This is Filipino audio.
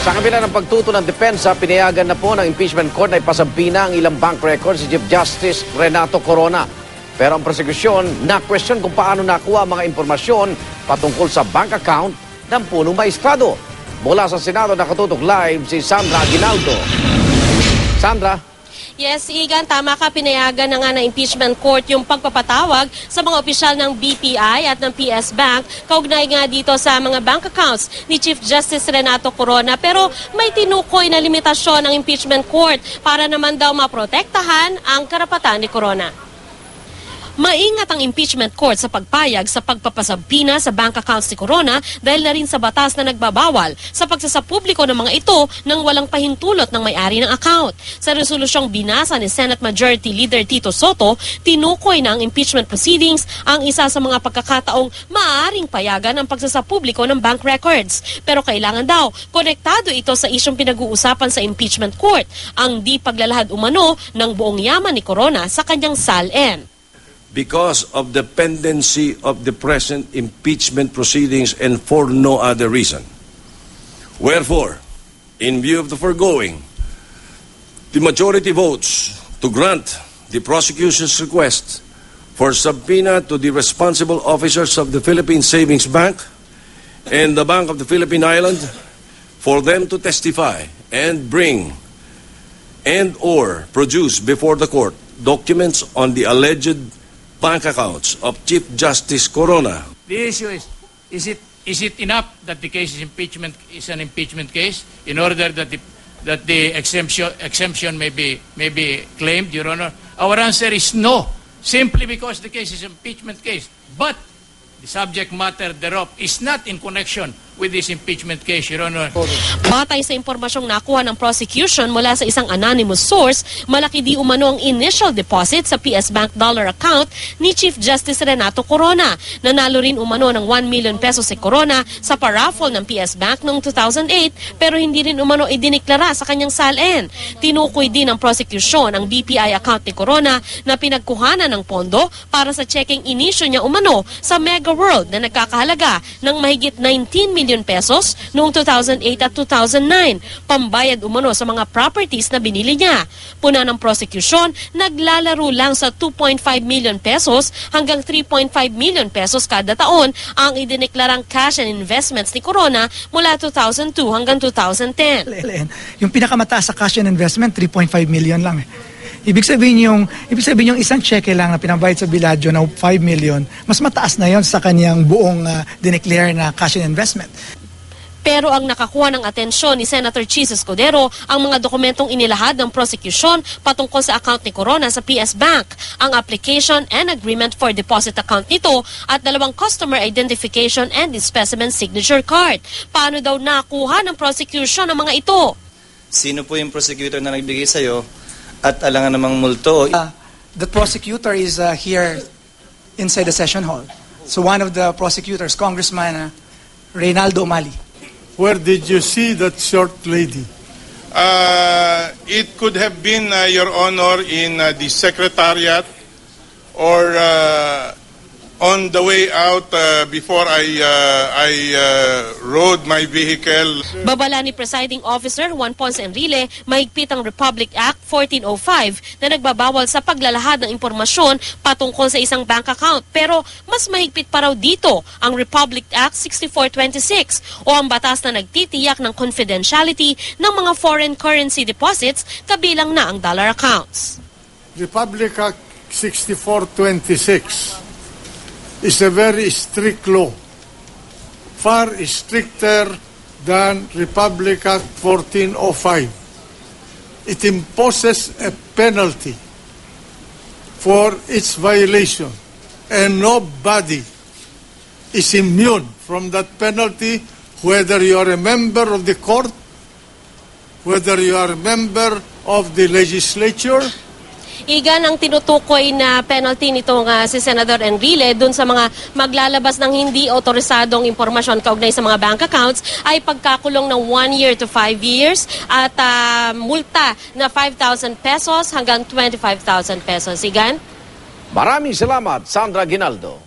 Sa kabila ng pagtuto ng depensa, pinayagan na po ng impeachment court na ipasampina ang ilang bank records si Chief Justice Renato Corona. Pero ang prosekusyon na-question kung paano nakuha ang mga impormasyon patungkol sa bank account ng punong maestrado. Mula sa Senado, nakatutok live si Sandra Aguinaldo. Sandra? Yes, Igan, tama ka. Pinayagan na nga ng impeachment court yung pagpapatawag sa mga opisyal ng BPI at ng PS Bank kaugnay nga dito sa mga bank accounts ni Chief Justice Renato Corona. Pero may tinukoy na limitasyon ng impeachment court para naman daw maprotektahan ang karapatan ni Corona. Maingat ang impeachment court sa pagpayag sa pagpapasampina sa bank accounts ni Corona dahil na rin sa batas na nagbabawal sa pagsasapubliko ng mga ito nang walang pahintulot ng may-ari ng account. Sa resolusyong binasa ni Senate Majority Leader Tito Soto, tinukoy na ang impeachment proceedings ang isa sa mga pagkakataong maaaring payagan ang pagsasapubliko ng bank records. Pero kailangan daw, konektado ito sa isyong pinag-uusapan sa impeachment court, ang di paglalahad umano ng buong yaman ni Corona sa kanyang SALN. Because of the pendency of the present impeachment proceedings and for no other reason. Wherefore, in view of the foregoing, the majority votes to grant the prosecution's request for subpoena to the responsible officers of the Philippine Savings Bank and the Bank of the Philippine Island for them to testify and bring and or produce before the court documents on the alleged bank accounts of Chief Justice Corona. The issue is it enough that the case is an impeachment case in order that the exemption may be claimed, Your Honor? Our answer is no, simply because the case is an impeachment case. But the subject matter thereof is not in connection with this impeachment case, Your Honor. Batay sa impormasyong nakuha ng prosecution mula sa isang anonymous source, malaki di umano ang initial deposit sa PS Bank dollar account ni Chief Justice Renato Corona. Nanalo rin umano ng 1 million pesos si Corona sa paraffle ng PS Bank noong 2008 pero hindi rin umano idiniklara sa kanyang SALN. Tinukoy din ng prosecution ang BPI account ni Corona na pinagkuhanan ng pondo para sa checking inisyo niya umano sa Mega World na nagkakahalaga ng mahigit 19 million pesos noong 2008 at 2009, pambayad umano sa mga properties na binili niya. Puna ng prosecution, naglalaro lang sa 2.5 million pesos hanggang 3.5 million pesos kada taon ang idineklarang cash and investments ni Corona mula 2002 hanggang 2010. Yung pinakamataas sa cash and investment, 3.5 million lang. Ibig sabihin yung isang cheque lang na pinabayad sa Villaggio na 5 million, mas mataas na yon sa kanyang buong dineclare na cash and investment. Pero ang nakakuha ng atensyon ni Senator Chis Escudero ang mga dokumentong inilahad ng prosecution patungkol sa account ni Corona sa PS Bank, ang application and agreement for deposit account nito at 2 customer identification and specimen signature card. Paano daw nakuha ng prosecution ang mga ito? Sino po yung prosecutor na nagbigay sa'yo at alangan namang multo? The prosecutor is here inside the session hall. So one of the prosecutors, Congressman Reynaldo Umali. Where did you see that short lady? It could have been, Your Honor, in the Secretariat or on the way out before I rode my vehicle. Babala ni Presiding Officer Juan Ponce Enrile, mahigpit ang Republic Act 1405 na nagbabawal sa paglalahad ng impormasyon patungkol sa isang bank account. Pero mas mahigpit pa raw dito ang Republic Act 6426 o ang batas na nagtitiyak ng confidentiality ng mga foreign currency deposits kabilang na ang dollar accounts. Republic Act 6426 is a very strict law, far stricter than Republic Act 1405. It imposes a penalty for its violation, and nobody is immune from that penalty, whether you are a member of the court, whether you are a member of the legislature. Igan, ang tinutukoy na penalty nitong si Senator Enrile dun sa mga maglalabas ng hindi otorisadong impormasyon kaugnay sa mga bank accounts ay pagkakulong ng 1 year to 5 years at multa na 5,000 pesos hanggang 25,000 pesos. Igan? Maraming salamat, Sandra Aguinaldo.